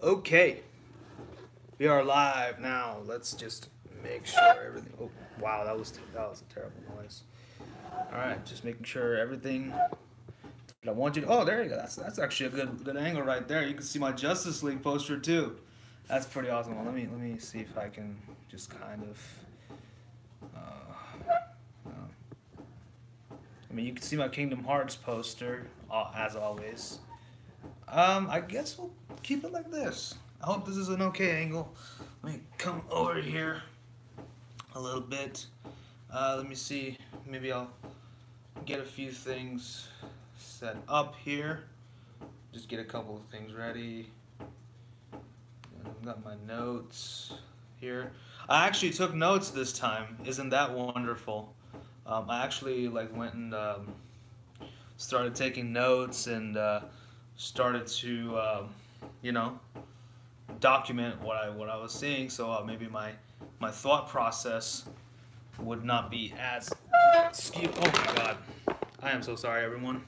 Okay, we are live now. Let's just make sure everything. Oh, wow, that was a terrible noise. All right, just making sure everything. I want you to. Oh, there you go. That's actually a good angle right there. You can see my Justice League poster too. That's pretty awesome. Well, let me see if I can just kind of. Uh, I mean, you can see my Kingdom Hearts poster as always. I guess we'll keep it like this. I hope this is an okay angle. Let me come over here a little bit. Let me see. Maybe I'll get a few things set up here. Just get a couple of things ready. I've got my notes here. I actually took notes this time. Isn't that wonderful? I actually went and started taking notes and started to you know document what I was seeing, so maybe my thought process would not be as skewed. Oh my god, I am so sorry, everyone.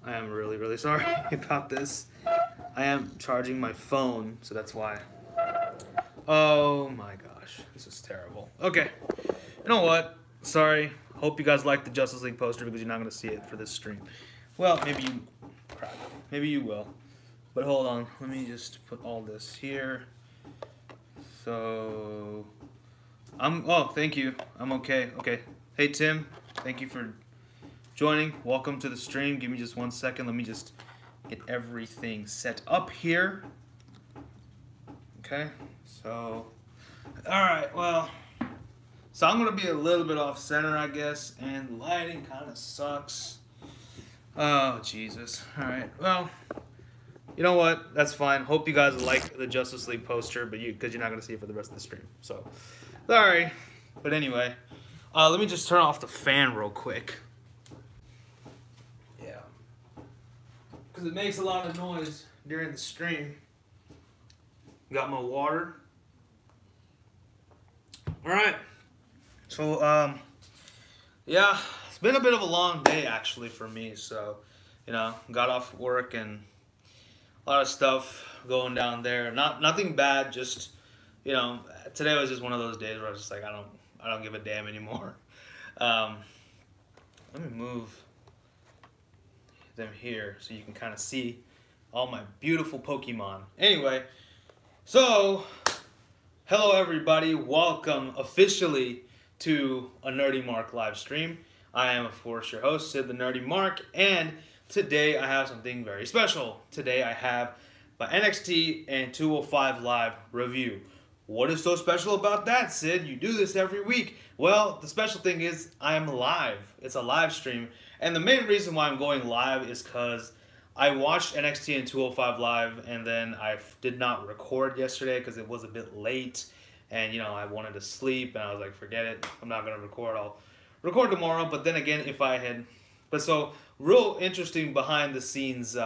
I am really sorry about this. I am charging my phone, so that's why. Oh my gosh, this is terrible. Okay, you know what? Sorry. Hope you guys like the Justice League poster because you're not gonna see it for this stream. Well, maybe you. Crap. Maybe you will. But hold on, let me just put all this here. So, oh, thank you. I'm okay. Okay. Hey, Tim, thank you for joining. Welcome to the stream. Give me just 1 second. Let me just get everything set up here. Okay. So, all right. Well, so I'm going to be a little bit off center, I guess, and the lighting kind of sucks. Oh, Jesus. All right. Well, you know what? That's fine. Hope you guys like the Justice League poster, but because you're not going to see it for the rest of the stream. So, sorry. But anyway, let me just turn off the fan real quick. Yeah. Because it makes a lot of noise during the stream. Got my water. All right. So, yeah, it's been a bit of a long day actually for me. So, got off work and a lot of stuff going down there. Nothing bad. Just, today was just one of those days where I was just like, I don't give a damn anymore. Let me move them here so you can kind of see all my beautiful Pokemon. Anyway, so hello everybody. Welcome officially to a Nerdy Mark live stream. I am, of course, your host, Sid the Nerdy Mark, and today I have something very special. Today I have my NXT and 205 Live review. What is so special about that, Sid? You do this every week. Well, the special thing is I am live. It's a live stream. And the main reason why I'm going live is because I watched NXT and 205 Live and then I did not record yesterday because it was a bit late. And, I wanted to sleep and I was like, forget it. I'm not going to record. I'll record tomorrow. But then again, if I had... But so, real interesting behind the scenes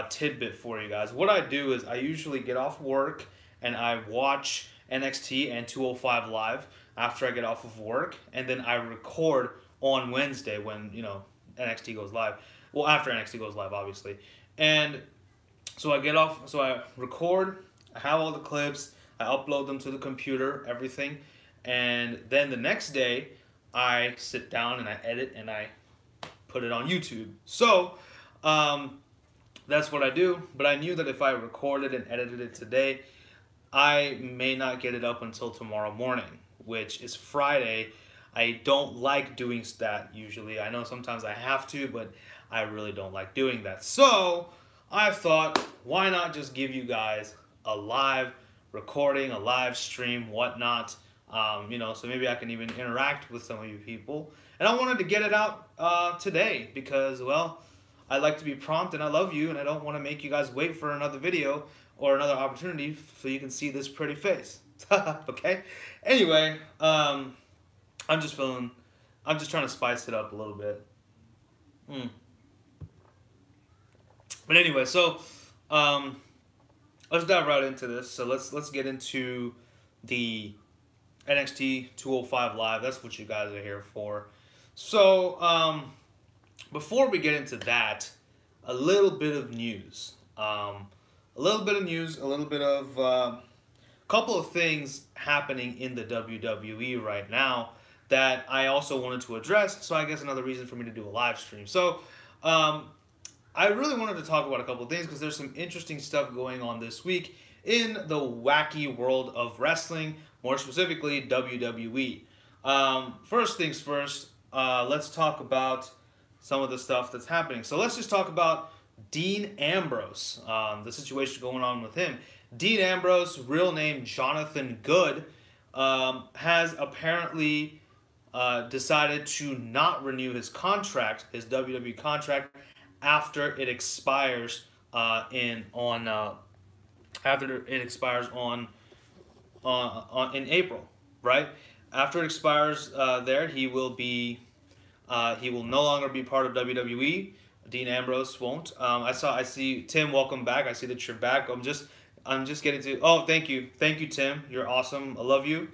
tidbit for you guys. What I do is I usually get off work and I watch NXT and 205 Live after I get off of work, and then I record on Wednesday when, NXT goes live. Well, after NXT goes live, obviously. And so I get off, so I record, I have all the clips, I upload them to the computer, everything, and then the next day, I sit down and I edit and I put it on YouTube. So, that's what I do, but I knew that if I recorded and edited it today, I may not get it up until tomorrow morning, which is Friday. I don't like doing that usually. I know sometimes I have to, but I really don't like doing that. So I thought, why not just give you guys a live recording, a live stream, whatnot. So maybe I can even interact with some of you people. And I wanted to get it out today because, well, I like to be prompt and I love you and I don't want to make you guys wait for another video or another opportunity so you can see this pretty face. Okay? Anyway, I'm just trying to spice it up a little bit. But anyway, so let's dive right into this. So let's get into the NXT 205 Live. That's what you guys are here for. So before we get into that, a little bit of news. a little bit of news, a little bit of couple of things happening in the WWE right now that I also wanted to address. So I guess another reason for me to do a live stream. So um, I really wanted to talk about a couple of things because there's some interesting stuff going on this week in the wacky world of wrestling, more specifically WWE. First things first, let's talk about some of the stuff that's happening. So let's just talk about Dean Ambrose, the situation going on with him. Dean Ambrose, real name Jonathan Good, has apparently decided to not renew his contract, his WWE contract, after it expires in on after it expires on in April, right? After it expires, he will no longer be part of WWE. Dean Ambrose won't. I see Tim. Welcome back. I see that you're back. I'm just getting to. Oh, thank you, Tim. You're awesome. I love you.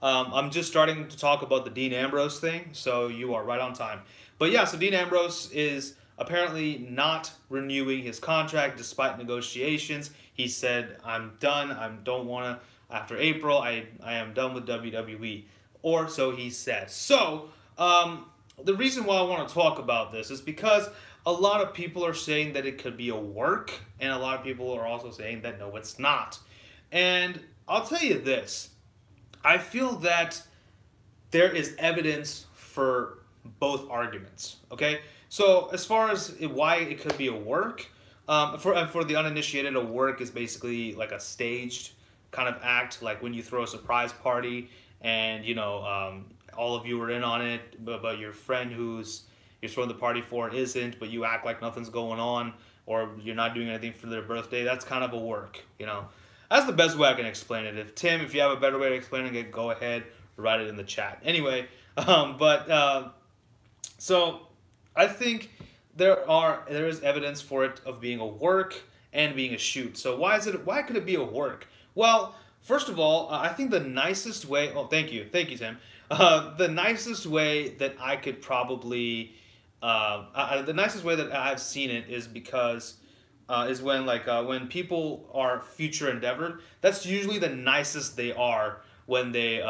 I'm just starting to talk about the Dean Ambrose thing, so you are right on time. But yeah, so Dean Ambrose is apparently not renewing his contract despite negotiations. He said, "I'm done. I don't want to." After April, I am done with WWE, or so he says. So the reason why I want to talk about this is because a lot of people are saying that it could be a work, and a lot of people are also saying that no, it's not. And I'll tell you this. I feel that there is evidence for both arguments. Okay, so as far as why it could be a work, for the uninitiated, a work is basically like a staged kind of act, like when you throw a surprise party and all of you are in on it, but your friend who's you're throwing the party for isn't, but you act like nothing's going on, or you're not doing anything for their birthday. That's kind of a work. That's the best way I can explain it. If you have a better way of explaining it, go ahead, write it in the chat. Anyway, so I think there is evidence for it of being a work and being a shoot. So why could it be a work? Well, first of all, I think the nicest way. Oh, thank you, Tim. The nicest way that I could probably, the nicest way that I've seen it is because is when people are future endeavored. That's usually the nicest they are when they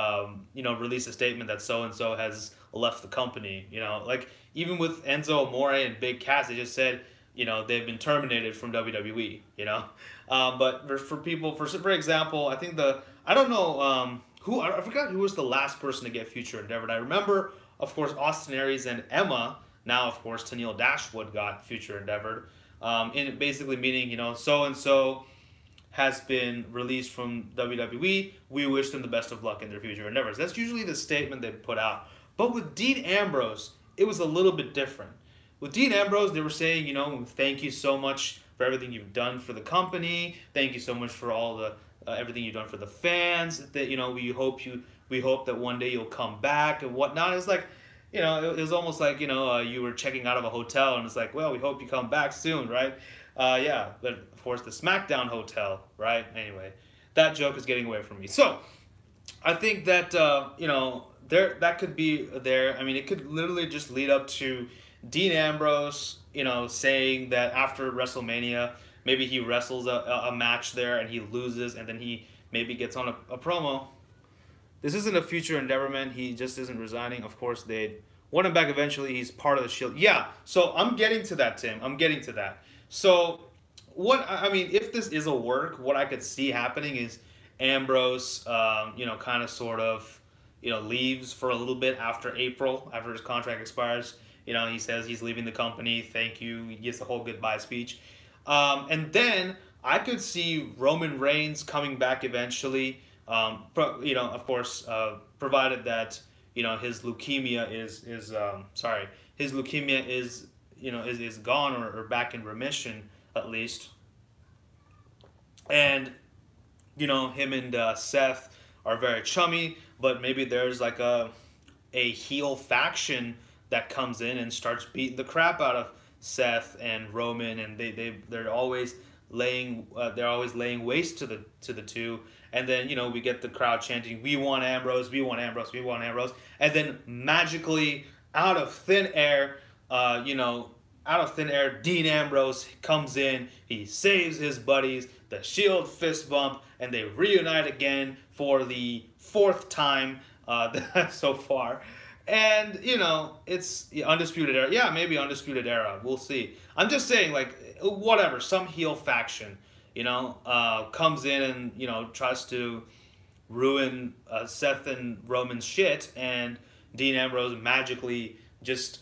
release a statement that so and so has left the company. Like even with Enzo Amore and Big Cass, they just said they've been terminated from WWE. But for people, for example, I think I don't know I forgot who was the last person to get future endeavored. I remember, of course, Austin Aries and Emma. Now, of course, Tennille Dashwood got future endeavored. In basically meaning, so and so has been released from WWE. We wish them the best of luck in their future endeavors. That's usually the statement they put out. But with Dean Ambrose, it was a little bit different. With Dean Ambrose, they were saying, thank you so much for everything you've done for the company. Thank you so much for all the everything you've done for the fans. That we hope that one day you'll come back and whatnot. It's like, it was almost like you were checking out of a hotel and it's like, well, we hope you come back soon, right? Yeah, but of course the SmackDown hotel, right? Anyway, that joke is getting away from me. So I think that that could be there. I mean, it could literally just lead up to Dean Ambrose, saying that after WrestleMania, maybe he wrestles a match there and he loses, and then he maybe gets on a promo. This isn't a future endeavorment. He just isn't resigning. Of course, they'd want him back eventually. He's part of the Shield. Yeah, so I'm getting to that, Tim. I'm getting to that. So if this is a work, what I could see happening is Ambrose, kind of sort of, leaves for a little bit after April, after his contract expires. He says he's leaving the company. Thank you. He gives the whole goodbye speech. And then I could see Roman Reigns coming back eventually. Of course, provided that his leukemia is gone or back in remission at least, and him and Seth are very chummy, but maybe there's like a heel faction that comes in and starts beating the crap out of Seth and Roman, and they're always laying waste to the two. And then we get the crowd chanting, "We want Ambrose, we want Ambrose, we want Ambrose," and then magically out of thin air, out of thin air, Dean Ambrose comes in, he saves his buddies, the Shield fist bump, and they reunite again for the fourth time so far. And, you know, it's Undisputed Era. Yeah, maybe Undisputed Era. We'll see. I'm just saying, like, whatever, some heel faction, comes in and, tries to ruin Seth and Roman's shit, and Dean Ambrose magically just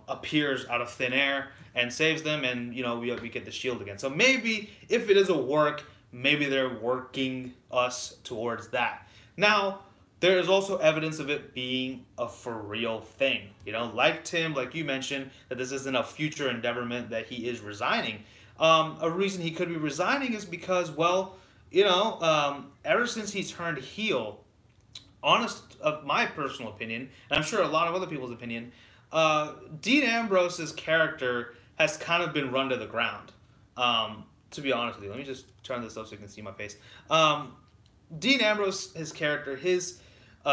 appears out of thin air and saves them, and we get the Shield again. So maybe if it is a work, maybe they're working us towards that. Now there is also evidence of it being a for real thing. Like Tim, like you mentioned, that this isn't a future endeavorment that he is resigning. A reason he could be resigning is because, well, ever since he turned heel, honest of my personal opinion, and I'm sure a lot of other people's opinion, Dean Ambrose's character has kind of been run to the ground. To be honest with you, let me just turn this up so you can see my face. Dean Ambrose, his character, his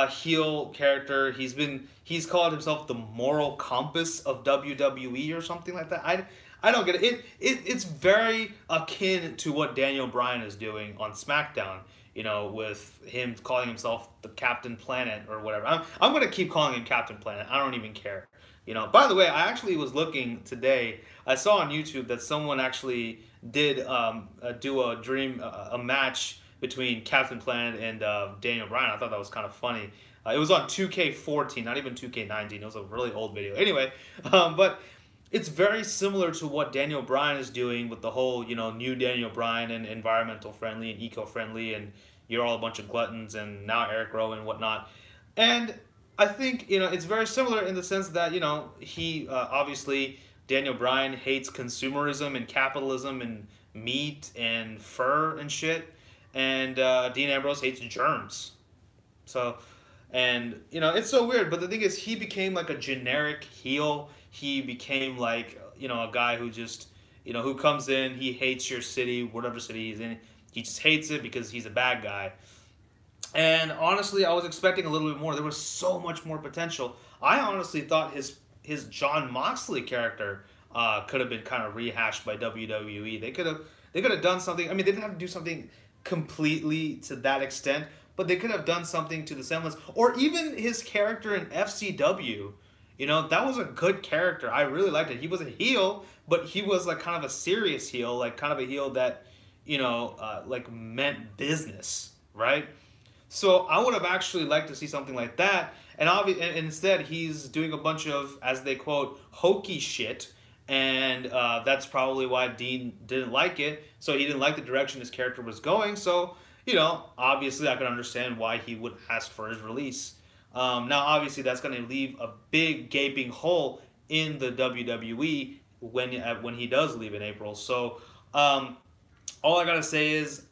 heel character, he's called himself the moral compass of WWE or something like that. I don't get it. It's very akin to what Daniel Bryan is doing on SmackDown. With him calling himself the Captain Planet or whatever. I'm gonna keep calling him Captain Planet. I don't even care. By the way, I actually was looking today. I saw on YouTube that someone actually did do a match between Captain Planet and Daniel Bryan. I thought that was kind of funny. It was on 2K14, not even 2K19. It was a really old video. Anyway, but it's very similar to what Daniel Bryan is doing with the whole, new Daniel Bryan and environmental friendly and eco-friendly, and you're all a bunch of gluttons, and now Eric Rowan and whatnot. And I think, it's very similar in the sense that, he, obviously, Daniel Bryan hates consumerism and capitalism and meat and fur and shit. And Dean Ambrose hates germs. So, and, it's so weird. But the thing is, he became like a generic heel. He became like, a guy who just, who comes in, he hates your city, whatever city he's in. He just hates it because he's a bad guy. And honestly, I was expecting a little bit more. There was so much more potential. I honestly thought his Jon Moxley character could have been kind of rehashed by WWE. They could have done something. I mean, they didn't have to do something completely to that extent, but they could have done something to the semblance. Or even his character in FCW. That was a good character. I really liked it. He was a heel, but he was like kind of a serious heel, like kind of a heel that, like meant business, right? So I would have actually liked to see something like that. And instead, he's doing a bunch of, as they quote, hokey shit. And that's probably why Dean didn't like it. So he didn't like the direction his character was going. So, obviously I can understand why he would ask for his release. Now, obviously, that's going to leave a big gaping hole in the WWE when he does leave in April. So, all I gotta say is,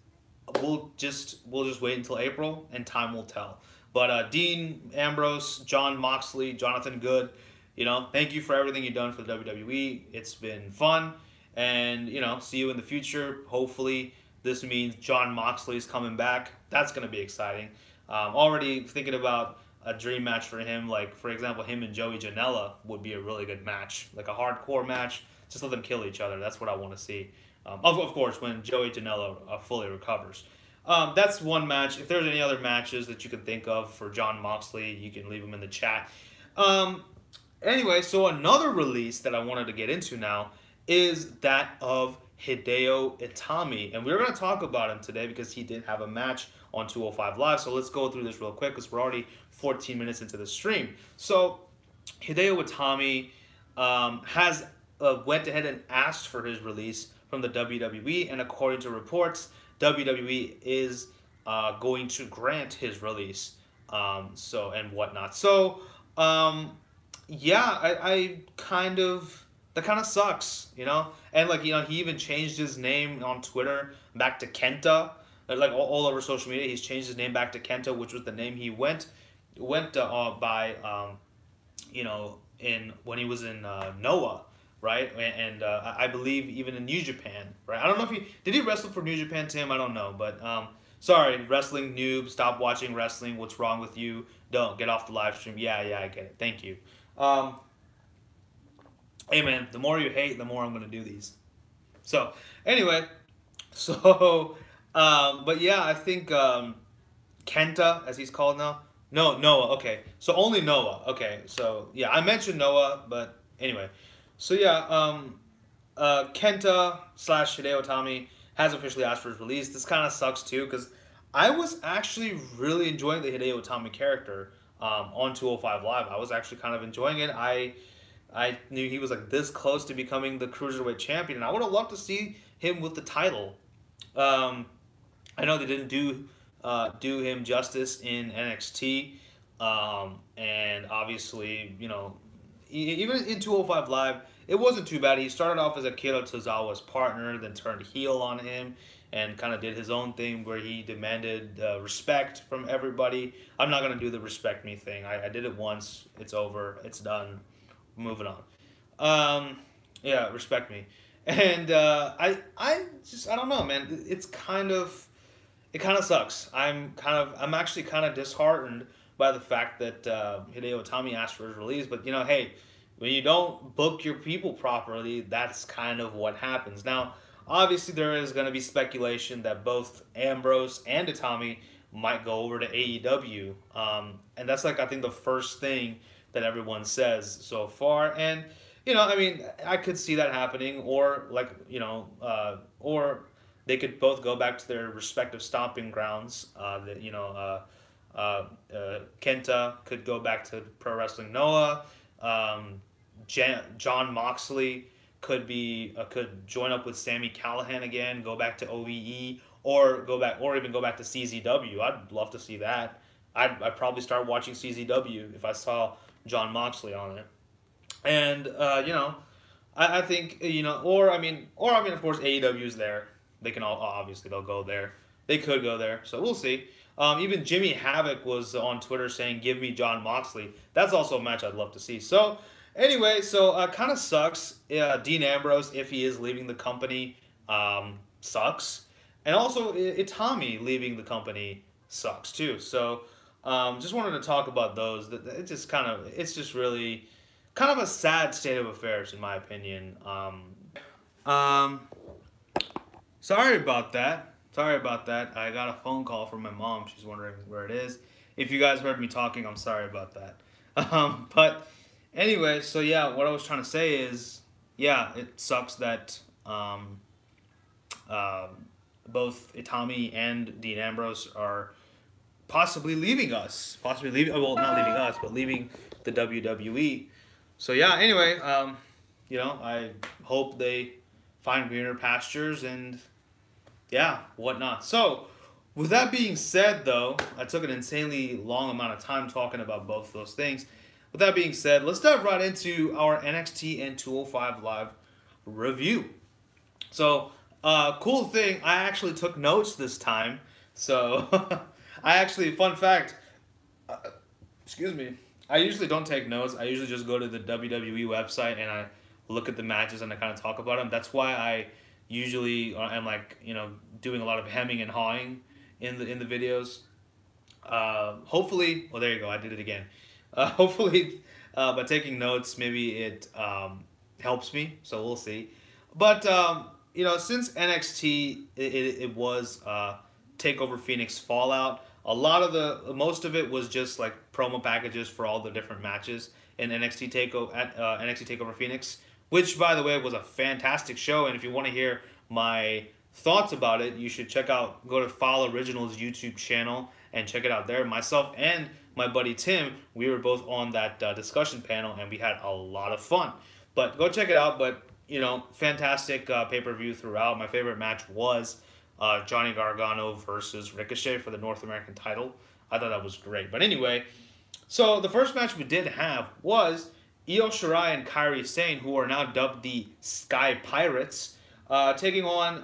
we'll just wait until April, and time will tell. But Dean Ambrose, Jon Moxley, Jonathan Good, thank you for everything you've done for the WWE. It's been fun, and see you in the future. Hopefully, this means Jon Moxley's coming back. That's gonna be exciting. Already thinking about a dream match for him, like for example, him and Joey Janela would be a really good match, like a hardcore match. Just let them kill each other. That's what I want to see. Of course, when Joey Janela fully recovers. That's one match. If there's any other matches that you can think of for Jon Moxley, you can leave them in the chat. Anyway, so another release that I wanted to get into now is that of Hideo Itami. And we're going to talk about him today because he did have a match on 205 Live. So let's go through this real quick because we're already 14 minutes into the stream. So Hideo Itami has went ahead and asked for his release from the WWE. And according to reports, WWE is going to grant his release and whatnot. So, yeah, I kind of... That kind of sucks, And, like, he even changed his name on Twitter back to Kenta. Like, all over social media, he's changed his name back to Kenta, which was the name he went by, when he was in Noah, right? And I believe even in New Japan, right? I don't know if did he wrestle for New Japan, Tim? I don't know, but sorry, wrestling noob, stop watching wrestling. What's wrong with you? Don't get off the live stream. Yeah, I get it. Thank you. Hey man, the more you hate, the more I'm gonna do these. So anyway, so but yeah, I think Kenta, as he's called now. No, Noah. Okay, so only Noah. Okay, so yeah, I mentioned Noah, but anyway, so yeah, Kenta slash Hideo Itami has officially asked for his release. This kind of sucks too because I was actually really enjoying the Hideo Itami character on 205 Live. I was actually kind of enjoying it. I knew he was like this close to becoming the cruiserweight champion, and I would have loved to see him with the title. Um, I know they didn't do him justice in NXT, and obviously, even in 205 Live, it wasn't too bad. He started off as Akira Tozawa's partner, then turned heel on him, and kind of did his own thing where he demanded respect from everybody. I'm not gonna do the respect me thing. I did it once. It's over. It's done. Moving on. Yeah, respect me. And I don't know, man. It kind of sucks. I'm actually kind of disheartened by the fact that Hideo Itami asked for his release. But hey, when you don't book your people properly, that's kind of what happens. Now, obviously, there is going to be speculation that both Ambrose and Itami might go over to AEW, and that's like I think the first thing that everyone says so far. And I mean, I could see that happening, or like or they could both go back to their respective stomping grounds. Kenta could go back to Pro Wrestling Noah. John Moxley could join up with Sammy Callahan again, go back to OVE, or even go back to CZW. I'd love to see that. I'd probably start watching CZW if I saw John Moxley on it. And I think or of course AEW's there. They can all obviously they'll go there. They could go there, so we'll see. Even Jimmy Havoc was on Twitter saying, "Give me John Moxley." That's also a match I'd love to see. So anyway, kind of sucks. Dean Ambrose, if he is leaving the company, sucks, and also Itami leaving the company sucks too. So just wanted to talk about those. It's just really kind of a sad state of affairs in my opinion. Um, Sorry about that. Sorry about that. I got a phone call from my mom. She's wondering where it is. If you guys heard me talking, I'm sorry about that. But anyway, so yeah, what I was trying to say is, yeah, it sucks that both Itami and Dean Ambrose are possibly leaving us. Possibly leaving, well, not leaving us, but leaving the WWE. So yeah, anyway, I hope they find greener pastures and yeah, whatnot. So, with that being said, though, I took an insanely long amount of time talking about both of those things. With that being said, let's dive right into our NXT and 205 Live review. So, cool thing, I actually took notes this time. So, fun fact, excuse me, I usually don't take notes. I usually just go to the WWE website and I look at the matches and I kind of talk about them. That's why I usually am doing a lot of hemming and hawing in the videos. Hopefully, well, there you go. I did it again. Hopefully, by taking notes, maybe it helps me. So we'll see. But since NXT, it was Takeover Phoenix Fallout. Most of it was just like promo packages for all the different matches in NXT Takeover Phoenix, which by the way was a fantastic show. And if you want to hear my thoughts about it, you should go to File Originals YouTube channel and check it out there. Myself and my buddy Tim, we were both on that discussion panel and we had a lot of fun. But go check it out. But fantastic pay-per-view throughout. My favorite match was Johnny Gargano versus Ricochet for the North American title. I thought that was great. But anyway, so the first match we did have was Io Shirai and Kairi Sane, who are now dubbed the Sky Pirates, taking on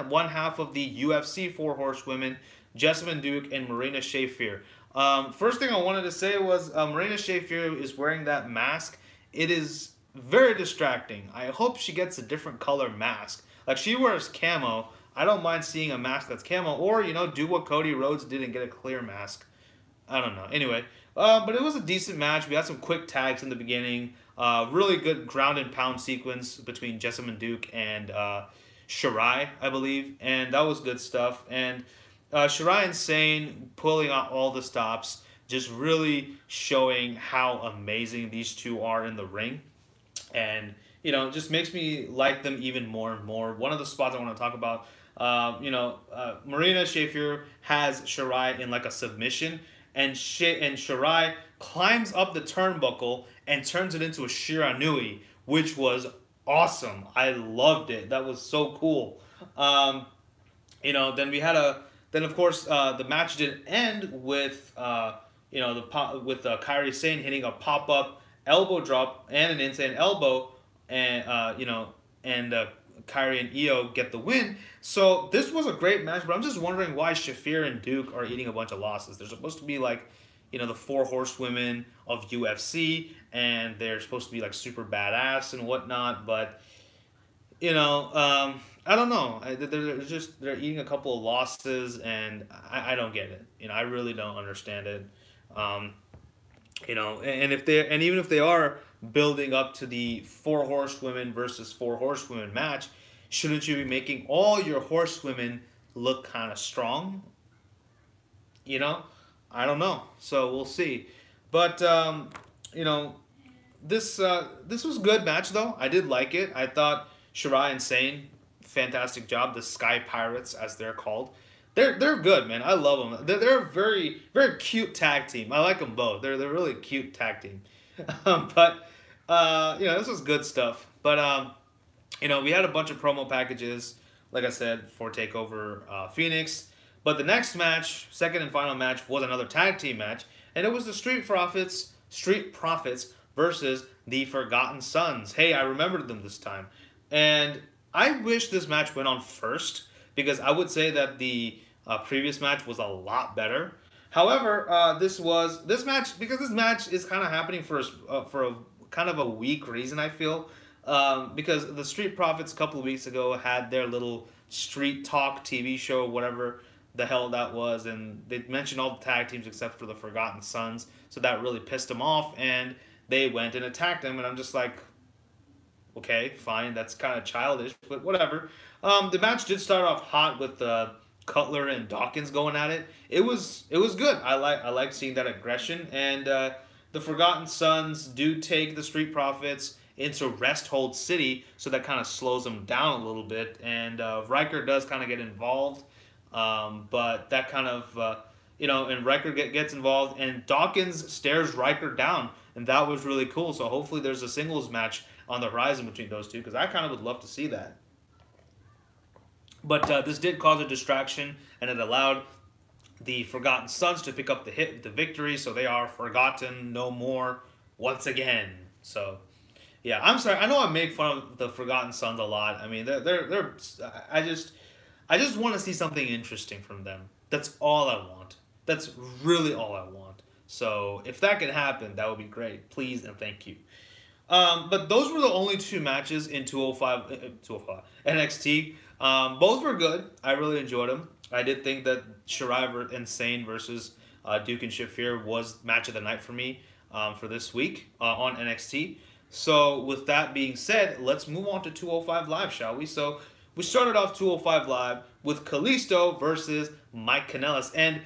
one half of the UFC Four Horsewomen, Jessamyn Duke and Marina Shafir. First thing I wanted to say was Marina Shafir is wearing that mask. It is very distracting. I hope she gets a different color mask. Like, she wears camo. I don't mind seeing a mask that's camo, or do what Cody Rhodes did and get a clear mask. I don't know. Anyway, but it was a decent match. We had some quick tags in the beginning. Really good ground and pound sequence between Jessamine Duke and Shirai, I believe, and that was good stuff. And Shirai and Sane pulling out all the stops, just really showing how amazing these two are in the ring, and it just makes me like them even more and more. One of the spots I want to talk about, Marina Shafir has Shirai in like a submission, and Shirai climbs up the turnbuckle and turns it into a Shiranui, which was awesome. I loved it. That was so cool. Then we had then of course the match didn't end with Kairi Sane hitting a pop up elbow drop and an insane elbow, and Kairi and Io get the win. So this was a great match, but I'm just wondering why Shafir and Duke are eating a bunch of losses. They're supposed to be like, the four horsewomen of UFC, and they're supposed to be like super badass and whatnot. But I don't know. They're eating a couple of losses, and I don't get it. I really don't understand it. And even if they are building up to the four horsewomen versus four horsewomen match, shouldn't you be making all your horsewomen look kind of strong? I don't know. So we'll see. But this was a good match though. I did like it. I thought Shirai and Sane, fantastic job. The Sky Pirates, as they're called. They're good, man. I love them. They're a very very cute tag team. I like them both. They're really cute tag team. But this was good stuff. But we had a bunch of promo packages, like I said, for Takeover Phoenix. But the next match, second and final match, was another tag team match, and it was the Street Profits versus the Forgotten Sons. Hey, I remembered them this time, and I wish this match went on first, because I would say that the previous match was a lot better. However, this match is kind of happening for a kind of a weak reason, I feel, because the Street Profits a couple of weeks ago had their little Street Talk TV show, whatever the hell that was, and they mentioned all the tag teams except for the Forgotten Sons, so that really pissed them off, and they went and attacked them, and I'm just like, okay, fine, that's kind of childish, but whatever. The match did start off hot with Cutler and Dawkins going at it. It was good. I like seeing that aggression, and the Forgotten Sons do take the Street Profits into Rest Hold City, so that kind of slows them down a little bit, and Riker does kind of get involved, but that kind of and Riker gets involved, and Dawkins stares Riker down, and that was really cool. So hopefully there's a singles match on the horizon between those two, because I kind of would love to see that. But this did cause a distraction, and it allowed the Forgotten Sons to pick up the victory, so they are forgotten no more once again. So, yeah, I'm sorry. I know I make fun of the Forgotten Sons a lot. I mean, they're I just want to see something interesting from them. That's all I want. That's really all I want. So, if that can happen, that would be great. Please and thank you. But those were the only two matches in 205 NXT. Both were good. I really enjoyed them. I did think that Shirai and Sane versus Duke and Shafir was match of the night for me for this week on NXT. So with that being said, let's move on to 205 Live, shall we? So we started off 205 Live with Kalisto versus Mike Kanellis, and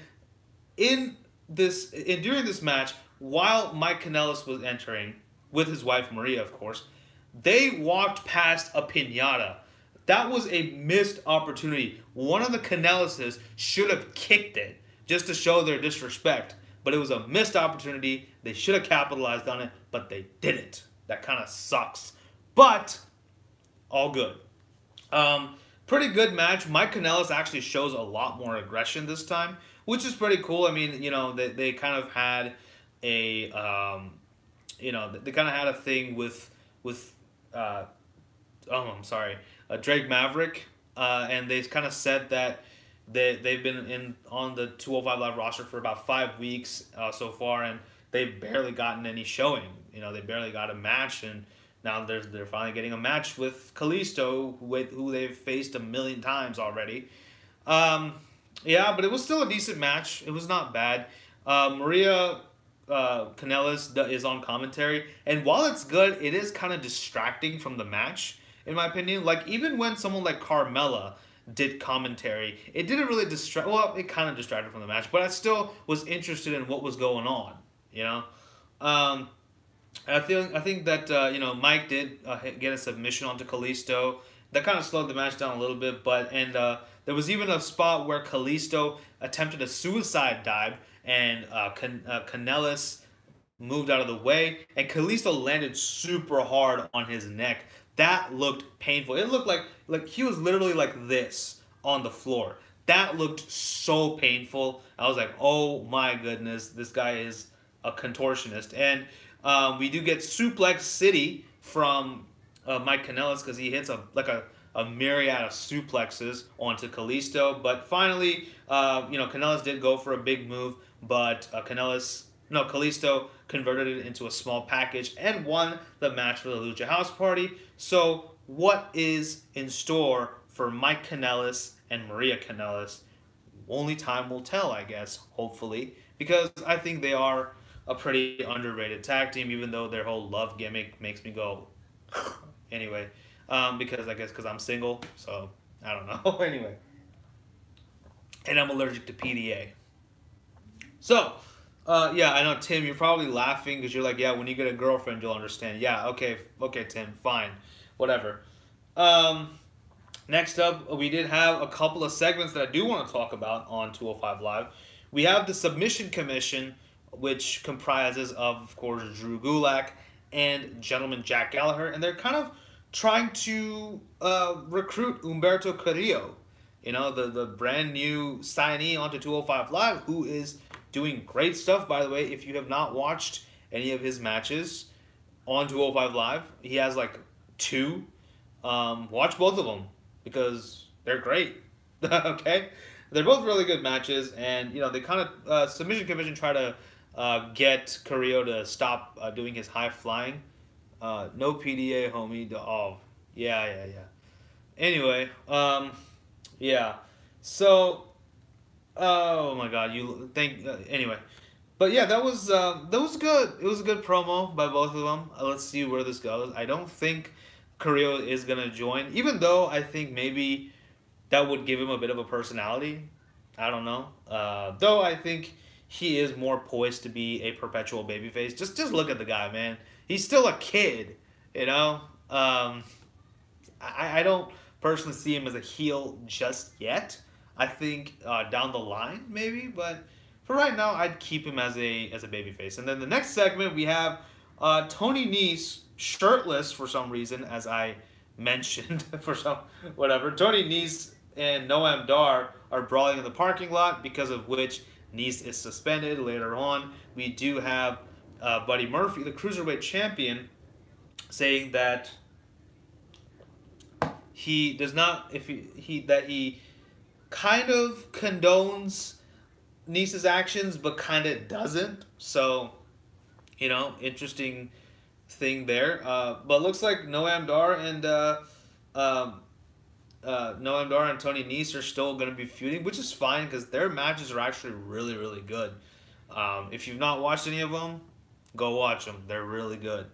during this match, while Mike Kanellis was entering with his wife Maria, of course, they walked past a piñata. That was a missed opportunity. One of the Kanellises should have kicked it just to show their disrespect. But it was a missed opportunity. They should have capitalized on it, but they didn't. That kind of sucks. But, all good. Pretty good match. Mike Kanellis actually shows a lot more aggression this time, which is pretty cool. I mean, they kind of had a, they kind of had a thing with Drake Maverick, and they kind of said that they've been on the 205 Live roster for about 5 weeks so far, and they've barely gotten any showing. They barely got a match, and now they're finally getting a match with Kalisto, who they've faced a million times already. Yeah, but it was still a decent match. It was not bad. Maria Kanellis is on commentary, and while it's good, it is kind of distracting from the match, in my opinion. Like even when someone like Carmella did commentary, it didn't really distract. Well, it kind of distracted from the match, but I still was interested in what was going on. You know, um, I think that Mike did get a submission onto Kalisto. That kind of slowed the match down a little bit, but there was even a spot where Kalisto attempted a suicide dive, and Kanellis moved out of the way, and Kalisto landed super hard on his neck. That looked painful. It looked like he was literally like this on the floor. That looked so painful. I was like, oh my goodness, this guy is a contortionist. And we do get Suplex City from Mike Kanellis because he hits a myriad of suplexes onto Kalisto. But finally, Kanellis did go for a big move, but Kalisto converted it into a small package and won the match for the Lucha House Party. So what is in store for Mike Kanellis and Maria Kanellis? Only time will tell, I guess, hopefully, because I think they are a pretty underrated tag team, even though their whole love gimmick makes me go, anyway, because I'm single, so I don't know. Anyway, and I'm allergic to PDA. So, yeah, I know, Tim, you're probably laughing because you're like, yeah, when you get a girlfriend, you'll understand. Yeah, okay, Tim, fine, whatever. Um, Next up, we did have a couple of segments that I do want to talk about on 205 Live. We have the Submission Commission, which comprises of course, Drew Gulak and Gentleman Jack Gallagher, and they're kind of trying to recruit Humberto Carrillo, the brand new signee onto 205 Live, who is doing great stuff, by the way. If you have not watched any of his matches on 205 Live, he has like two. Watch both of them because they're great. Okay, they're both really good matches, and they kind of Submission Commission try to get Carrillo to stop doing his high flying. No PDA, homie. Oh, yeah. Anyway, yeah. So, oh my God, you think anyway. But yeah, that was good. It was a good promo by both of them. Let's see where this goes. I don't think Carrillo is gonna join, even though I think maybe that would give him a bit of a personality. I don't know. Though I think he is more poised to be a perpetual babyface. Just look at the guy, man. He's still a kid, you know. I don't personally see him as a heel just yet. I think down the line maybe, but for right now I'd keep him as a babyface. And then the next segment we have Tony Nese shirtless for some reason, as I mentioned for some whatever. Tony Nese and Noam Dar are brawling in the parking lot, because of which Nese is suspended. Later on, we do have Buddy Murphy, the Cruiserweight Champion, saying that he does not, if he kind of condones Nese's actions, but kind of doesn't. So, interesting thing there. But looks like Noam Dar and Tony Nese are still going to be feuding, which is fine because their matches are actually really, really good. If you've not watched any of them, go watch them. They're really good.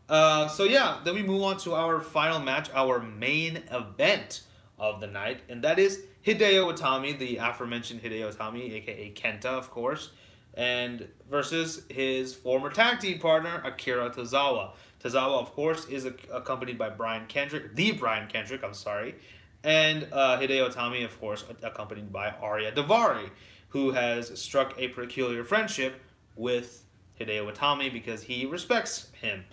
So yeah, then we move on to our final match, our main event of the night, and that is Hideo Itami, the aforementioned Hideo Itami, aka Kenta, of course, and versus his former tag team partner, Akira Tozawa. Tozawa, of course, is accompanied by Brian Kendrick, I'm sorry, and Hideo Itami, of course, accompanied by Arya Daivari, who has struck a peculiar friendship with Hideo Itami because he respects him.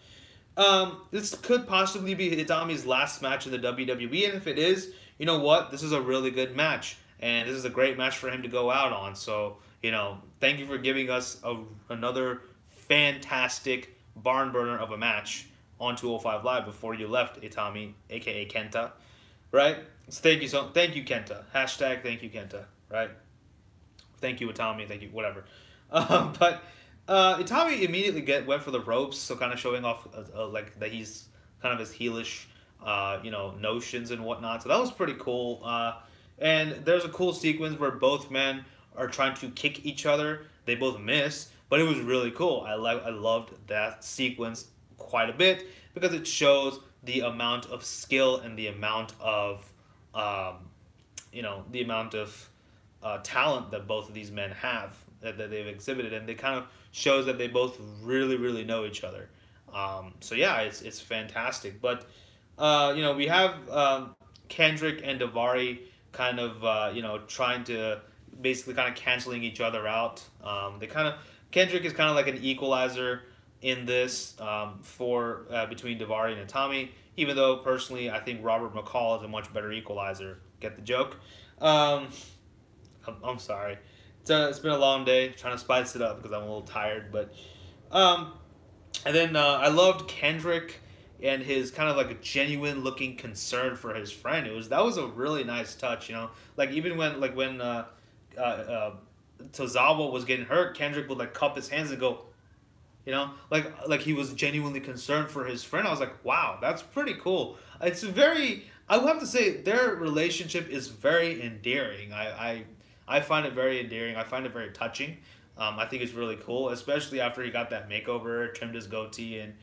This could possibly be Itami's last match in the WWE, and if it is, you know what? This is a really good match, and this is a great match for him to go out on. So, thank you for giving us another fantastic barn burner of a match on 205 Live before you left, Itami, aka Kenta, right? So thank you, Kenta. Hashtag thank you, Kenta, right? Thank you, Itami. Thank you, whatever. But Itami immediately went for the ropes, so kind of showing off like that he's kind of his heelish, notions and whatnot. So that was pretty cool. And there's a cool sequence where both men are trying to kick each other They both missed, but it was really cool. I loved that sequence quite a bit because it shows the amount of skill and the amount of um, the amount of talent that both of these men have that they've exhibited, and it kind of shows that they both really really know each other. So yeah, it's fantastic. But we have Kendrick and Davari kind of trying to basically kind of canceling each other out. They kind of Kendrick is kind of like an equalizer in this for between Davari and Itami. Even though personally, I think Robert McCall is a much better equalizer. Get the joke? Um, I'm sorry. It's been a long day trying to spice it up because I'm a little tired. But um, and then I loved Kendrick and his kind of like a genuine looking concern for his friend. That was a really nice touch. Like even when Tozawa was getting hurt, Kendrick would like cup his hands and go, like he was genuinely concerned for his friend. I was like, wow, that's pretty cool. It's very. I would have to say their relationship is very endearing. I find it very endearing. I find it very touching. I think it's really cool, especially after he got that makeover, trimmed his goatee, and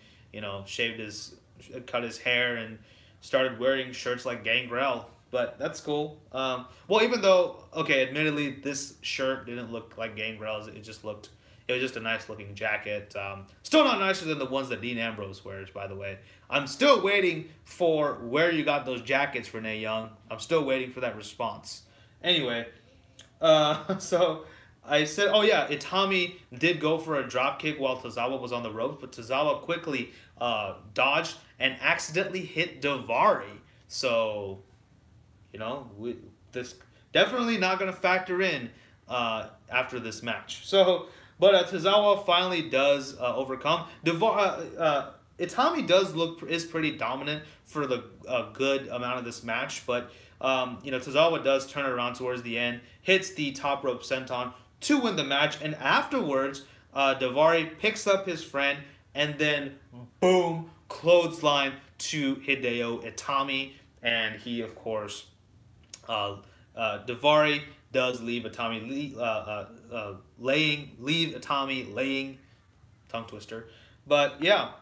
cut his hair, and started wearing shirts like Gangrel. But that's cool. Well, even though, okay, admittedly, this shirt didn't look like Gangrel's. It was just a nice looking jacket. Still not nicer than the ones that Dean Ambrose wears, by the way. I'm still waiting for where you got those jackets, Renee Young. I'm still waiting for that response. Anyway, so I said, oh yeah, Itami did go for a drop kick while Tozawa was on the ropes, but Tozawa quickly dodged and accidentally hit Davari. So, this definitely not going to factor in after this match. So, but Tozawa finally does overcome. Itami is pretty dominant for the good amount of this match, but Tozawa does turn it around towards the end, hits the top rope senton to win the match, and afterwards, Davari picks up his friend and then boom, clothesline to Hideo Itami, and he of course, Davari does leave Itami leave Itami laying, tongue twister, but yeah.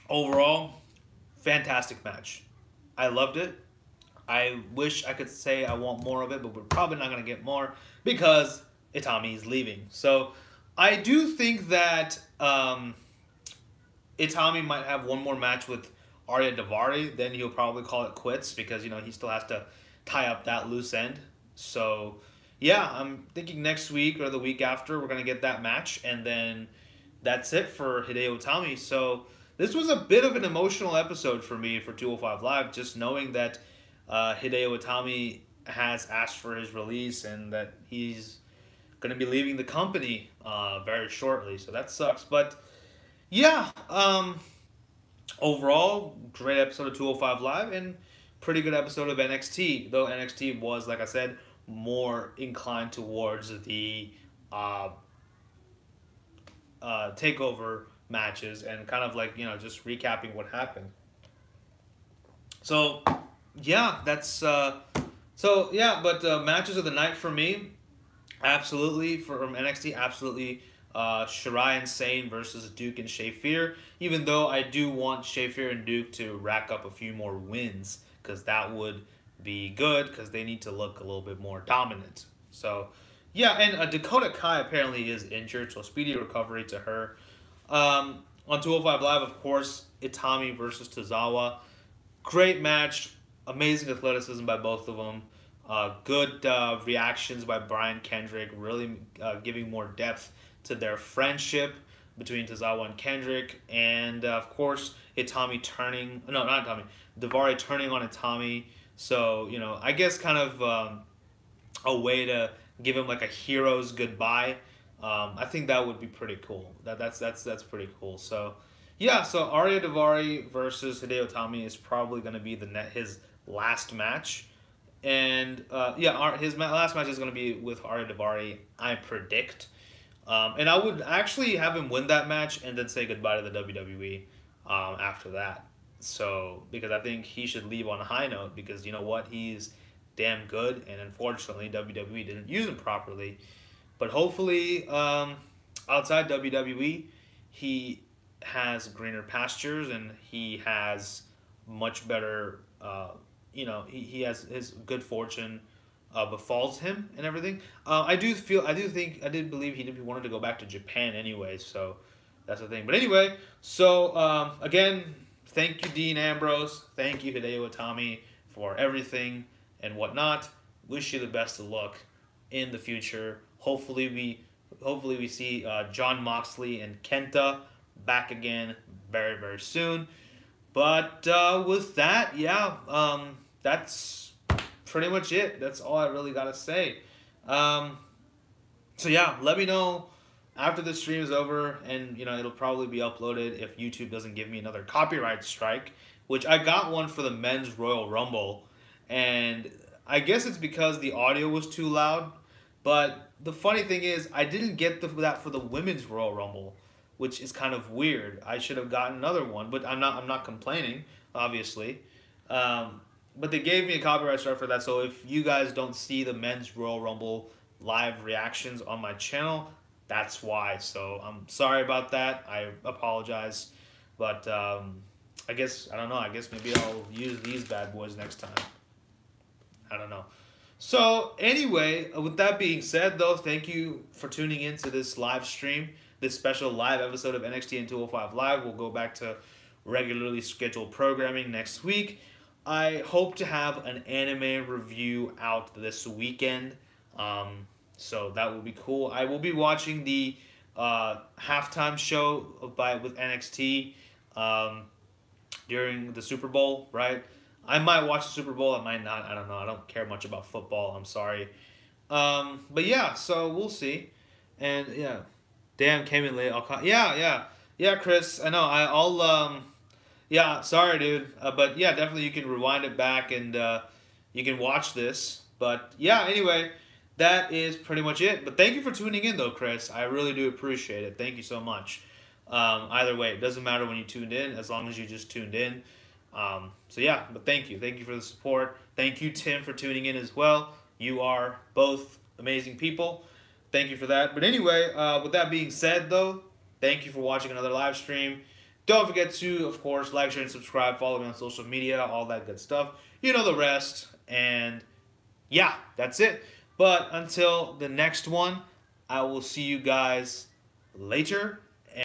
Overall, fantastic match. I loved it. I wish I could say I want more of it, but we're probably not going to get more because Itami is leaving. So I do think that Itami might have one more match with Arya Davari. Then he'll probably call it quits because, he still has to tie up that loose end. So yeah, I'm thinking next week or the week after we're going to get that match. And then that's it for Hideo Itami. So this was a bit of an emotional episode for me for 205 Live, just knowing that Hideo Itami has asked for his release and that he's going to be leaving the company very shortly. So that sucks. But yeah, overall, great episode of 205 Live and pretty good episode of NXT. Though NXT was, like I said, more inclined towards the takeover matches and kind of like just recapping what happened. So yeah, that's but matches of the night for me, absolutely from NXT, absolutely Shirai and Sane versus Duke and Shafir. Even though I do want Shafir and Duke to rack up a few more wins because that would be good because they need to look a little bit more dominant. So yeah, and Dakota Kai apparently is injured, so speedy recovery to her. On 205 Live, of course, Itami versus Tozawa. Great match. Amazing athleticism by both of them. Good reactions by Brian Kendrick, really giving more depth to their friendship between Tozawa and Kendrick. And, of course, Davari turning on Itami. So, I guess kind of a way to give him like a hero's goodbye. I think that would be pretty cool. That's pretty cool. So yeah, so Arya Davari versus Hideo Itami is probably going to be his last match, and his last match is going to be with Arya Davari, I predict. And I would actually have him win that match and then say goodbye to the WWE after that. So because I think he should leave on a high note because you know what, he's damn good, and unfortunately WWE didn't use him properly. But hopefully, outside WWE, he has greener pastures and he has much better. He has his good fortune befalls him and everything. I did believe he wanted to go back to Japan anyway. So that's the thing. But anyway, so again, thank you, Dean Ambrose. Thank you, Hideo Itami, for everything and whatnot. Wish you the best of luck in the future. Hopefully we see John Moxley and Kenta back again very very soon. But with that, yeah, that's pretty much it. That's all I really gotta say. Um, so yeah, let me know after the stream is over, and it'll probably be uploaded if YouTube doesn't give me another copyright strike, which I got one for the men's Royal Rumble, and I guess it's because the audio was too loud. But the funny thing is, I didn't get that for the women's Royal Rumble, which is kind of weird. I should have gotten another one, but I'm not complaining, obviously. But they gave me a copyright strike for that, so if you guys don't see the men's Royal Rumble live reactions on my channel, that's why. So I'm sorry about that. I apologize. But I guess, I don't know, I guess maybe I'll use these bad boys next time. I don't know. So anyway, with that being said, though, thank you for tuning in to this live stream, this special live episode of NXT and 205 Live. We'll go back to regularly scheduled programming next week. I hope to have an anime review out this weekend, so that will be cool. I will be watching the halftime show with NXT during the Super Bowl, right? I might watch the Super Bowl. I might not. I don't know. I don't care much about football. I'm sorry. But yeah, so we'll see. And yeah, damn, came in late. Yeah, Chris. I know. I'll yeah. Sorry, dude. But yeah, definitely you can rewind it back and you can watch this. But yeah, anyway, that is pretty much it. But thank you for tuning in, though, Chris. I really do appreciate it. Thank you so much. Either way, it doesn't matter when you tuned in, as long as you just tuned in. So yeah, but thank you for the support. Thank you, Tim, for tuning in as well. You are both amazing people. Thank you for that. But anyway, with that being said, though, thank you for watching another live stream. Don't forget to, of course, like, share, and subscribe. Follow me on social media, all that good stuff. You know the rest. And yeah, that's it. But until the next one, I will see you guys later.